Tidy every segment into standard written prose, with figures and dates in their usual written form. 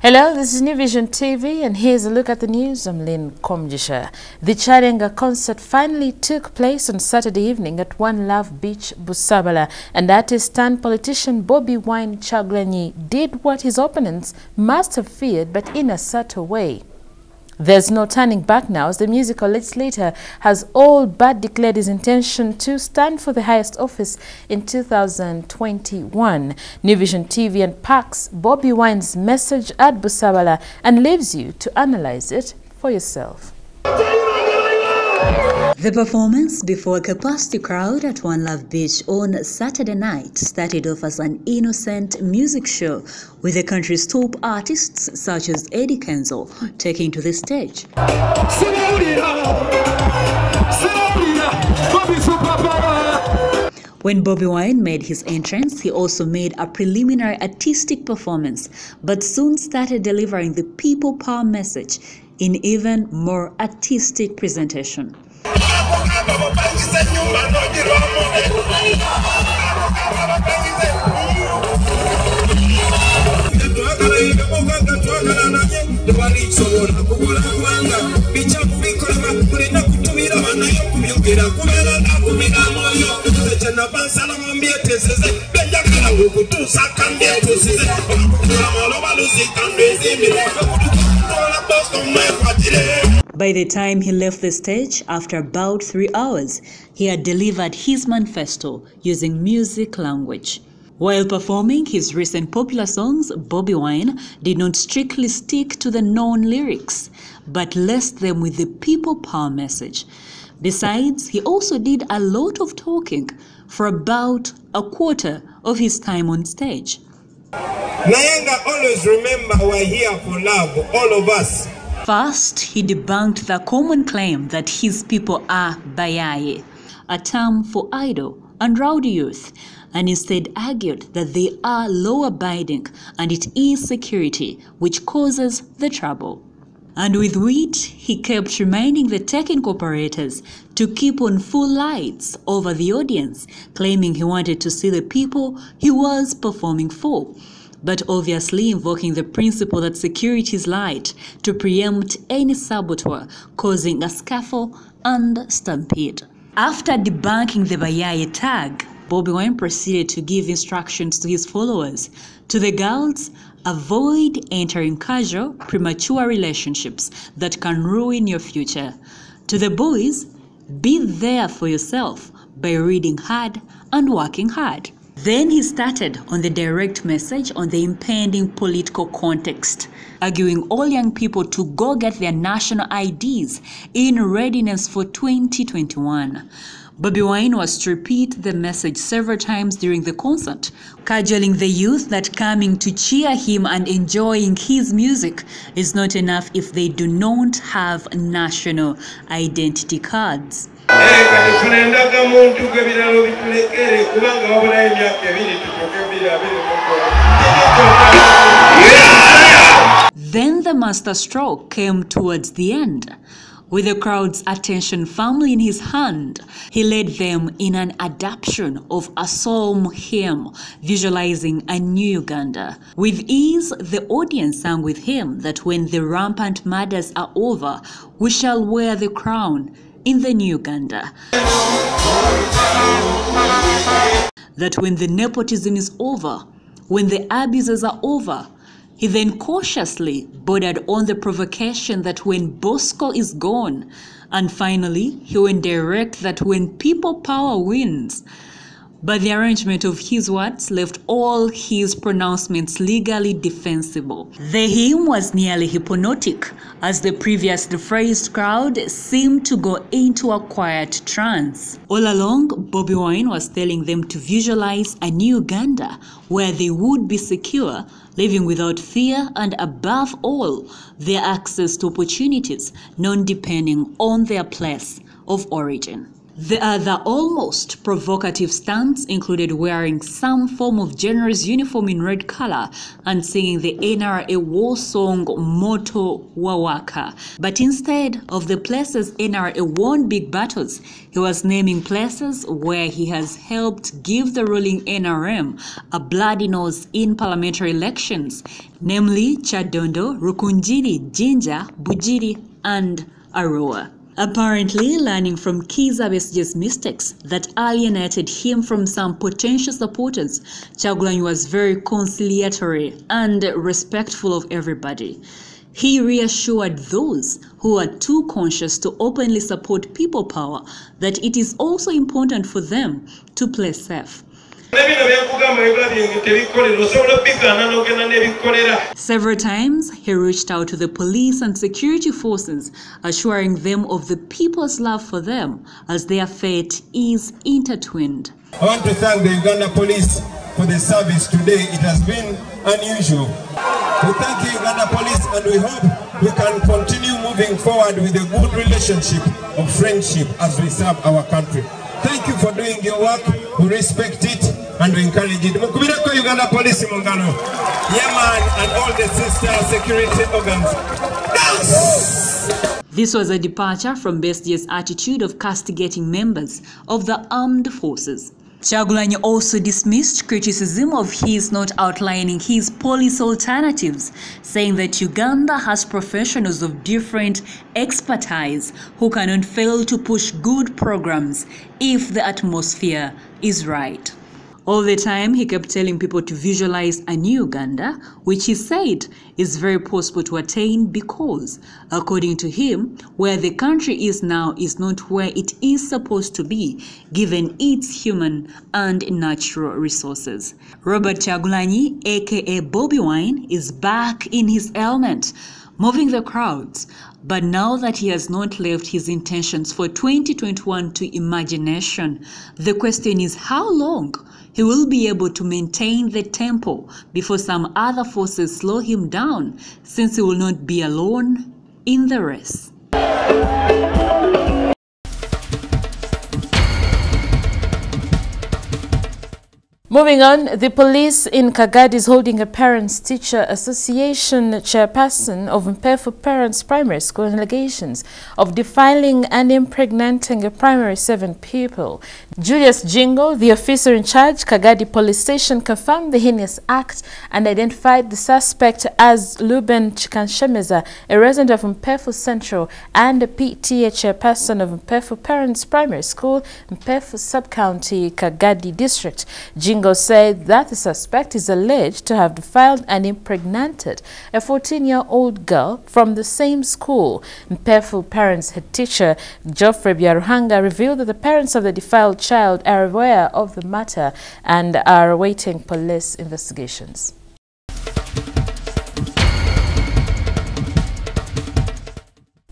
Hello, this is New Vision TV and here's a look at the news. I'm Lynn Komjisha. The Charenga concert finally took place on Saturday evening at One Love Beach, Busabala, and artist turned politician Bobi Wine Kyagulanyi did what his opponents must have feared, but in a subtle way. There's no turning back now, as the musical legislator has all but declared his intention to stand for the highest office in 2021. New Vision TV unpacks Bobi Wine's message at Busabala and leaves you to analyze it for yourself. The performance before a capacity crowd at One Love Beach on Saturday night started off as an innocent music show, with the country's top artists such as Eddie Kenzo taking to the stage. When Bobi Wine made his entrance, he also made a preliminary artistic performance, but soon started delivering the people power message in even more artistic presentation. By the time he left the stage, after about 3 hours, he had delivered his manifesto using music language. While performing his recent popular songs, Bobi Wine did not strictly stick to the known lyrics, but laced them with the people power message. Besides, he also did a lot of talking for about a quarter of his time on stage. Nayenga, always remember we're here for love, all of us. First, he debunked the common claim that his people are bayaye, a term for idle and rowdy youth, and instead argued that they are law-abiding and it is security which causes the trouble. And with wit, he kept reminding the technical operators to keep on full lights over the audience, claiming he wanted to see the people he was performing for, but obviously invoking the principle that security is light to preempt any saboteur, causing a scuffle and stampede. After debunking the bayaye tag, Bobi Wine proceeded to give instructions to his followers. To the girls, avoid entering casual, premature relationships that can ruin your future. To the boys, be there for yourself by reading hard and working hard. Then he started on the direct message on the impending political context, arguing all young people to go get their national IDs in readiness for 2021. Bobi Wine was to repeat the message several times during the concert, cajoling the youth that coming to cheer him and enjoying his music is not enough if they do not have national identity cards. Then the masterstroke came towards the end. With the crowd's attention firmly in his hand, he led them in an adaptation of a psalm hymn, visualizing a new Uganda. With ease, the audience sang with him that when the rampant murders are over, we shall wear the crown in the new Uganda. That when the nepotism is over, when the abuses are over, he then cautiously bordered on the provocation that when Bosco is gone, and finally he went direct that when people power wins. But the arrangement of his words left all his pronouncements legally defensible. The hymn was nearly hypnotic, as the previously phrased crowd seemed to go into a quiet trance. All along, Bobi Wine was telling them to visualize a new Uganda where they would be secure, living without fear, and above all, their access to opportunities, non-depending on their place of origin. The other almost provocative stunts included wearing some form of generous uniform in red color and singing the NRA war song Moto Wawaka. But instead of the places NRA won big battles, he was naming places where he has helped give the ruling NRM a bloody nose in parliamentary elections, namely Chadondo, Rukunjiri, Jinja, Bujiri, and Arua. Apparently, learning from Kizza Besigye's mistakes that alienated him from some potential supporters, Kyagulanyi was very conciliatory and respectful of everybody. He reassured those who are too conscious to openly support people power that it is also important for them to play safe. Several times, he reached out to the police and security forces, assuring them of the people's love for them as their fate is intertwined. I want to thank the Uganda Police for the service today. It has been unusual. We thank the Uganda Police and we hope we can continue moving forward with a good relationship of friendship as we serve our country. Thank you for doing your work. We respect it and we encourage it. Mukubireko Uganda Police Mungano, Yemen and all the sister security organs. Dance! This was a departure from Besigye's attitude of castigating members of the armed forces. Kyagulanyi also dismissed criticism of his not outlining his police alternatives, saying that Uganda has professionals of different expertise who cannot fail to push good programs if the atmosphere is right. All the time, he kept telling people to visualize a new Uganda, which he said is very possible to attain because, according to him, where the country is now is not where it is supposed to be, given its human and natural resources. Robert Kyagulanyi, aka Bobi Wine, is back in his element, moving the crowds. But now that he has not left his intentions for 2021 to imagination, the question is how long he will be able to maintain the tempo before some other forces slow him down, since he will not be alone in the race. Moving on, the police in Kagadi is holding a Parents-Teacher Association chairperson of Mpefu Parents Primary School on allegations of defiling and impregnating a primary 7 pupil. Julius Jingo, the officer in charge, Kagadi Police Station, confirmed the heinous act and identified the suspect as Luben Chikanshemeza, a resident of Mpefu Central and a PTA chairperson of Mpefu Parents Primary School, Mpefu Sub-County, Kagadi District. Jingo said that the suspect is alleged to have defiled and impregnated a 14-year-old girl from the same school. Mpefu Parents head teacher Geoffrey Byaruhanga revealed that the parents of the defiled child are aware of the matter and are awaiting police investigations.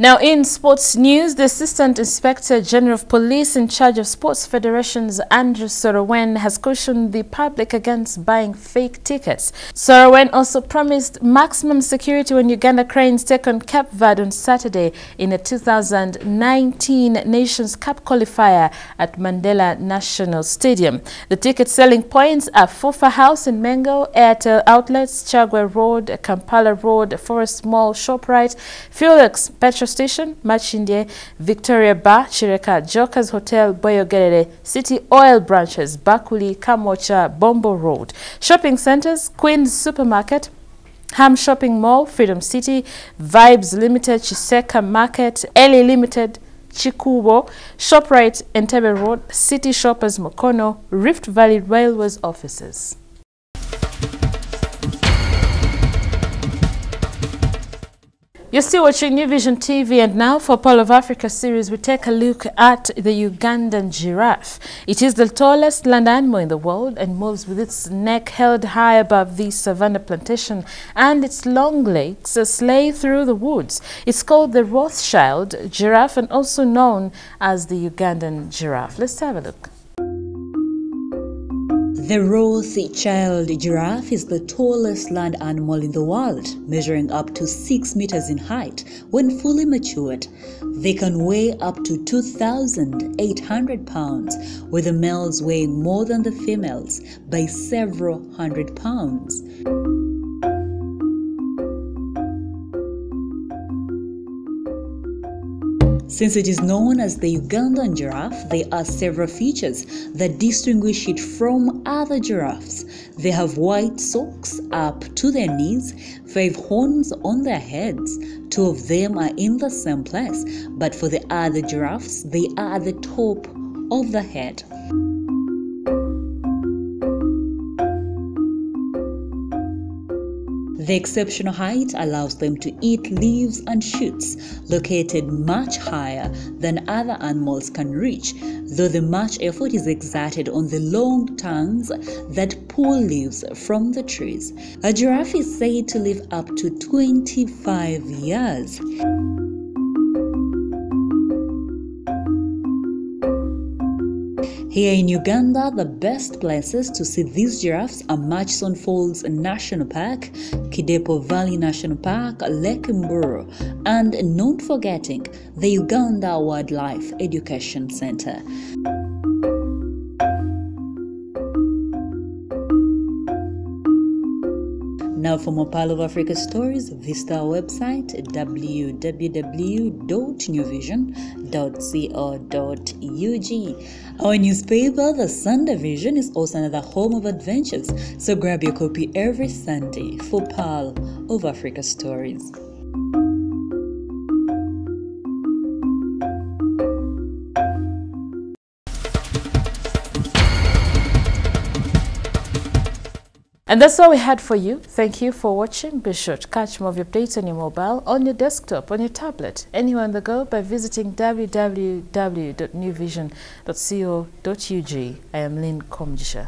Now in sports news, the Assistant Inspector General of Police in charge of sports federations, Andrew Sorowen, has cautioned the public against buying fake tickets. Sorowen also promised maximum security when Uganda Cranes take on Cape Verde on Saturday in a 2019 Nations Cup qualifier at Mandela National Stadium. The ticket selling points are Fufa House in Mengo, Airtel Outlets, Chagwe Road, Kampala Road, Forest Mall, ShopRite, Fuelex Petrol Station, Machinde, Victoria Bar, Chireka, Jokers Hotel, Boyogerere, City Oil branches, Bakuli, Kamocha, Bombo Road, shopping centers, Queen's Supermarket, Ham Shopping Mall, Freedom City, Vibes Limited, Chiseka Market, Eli Limited, Chikubo, ShopRite, Entebbe Road, City Shoppers Mokono, Rift Valley Railways offices. You're still watching New Vision TV, and now for Pearl of Africa series, we take a look at the Ugandan giraffe. It is the tallest land animal in the world and moves with its neck held high above the savanna plantation and its long legs slay through the woods. It's called the Rothschild giraffe and also known as the Ugandan giraffe. Let's have a look. The Rothschild giraffe is the tallest land animal in the world, measuring up to 6 meters in height when fully matured. They can weigh up to 2,800 pounds, with the males weighing more than the females by several hundred pounds. Since it is known as the Ugandan giraffe, there are several features that distinguish it from other giraffes. They have white socks up to their knees, 5 horns on their heads. 2 of them are in the same place, but for the other giraffes, they are at the top of the head. The exceptional height allows them to eat leaves and shoots located much higher than other animals can reach, though the much effort is exerted on the long tongues that pull leaves from the trees. A giraffe is said to live up to 25 years. Here in Uganda, the best places to see these giraffes are Murchison Falls National Park, Kidepo Valley National Park, Lake Mburu, and not forgetting the Uganda Wildlife Education Center. Now for more Pearl of Africa stories, visit our website www.newvision.co.ug. Our newspaper, The Sunday Vision, is also another home of adventures, so grab your copy every Sunday for Pearl of Africa stories. And that's all we had for you. Thank you for watching. Be sure to catch more of your updates on your mobile, on your desktop, on your tablet, anywhere on the go by visiting www.newvision.co.ug. I am Lynn Komjisha.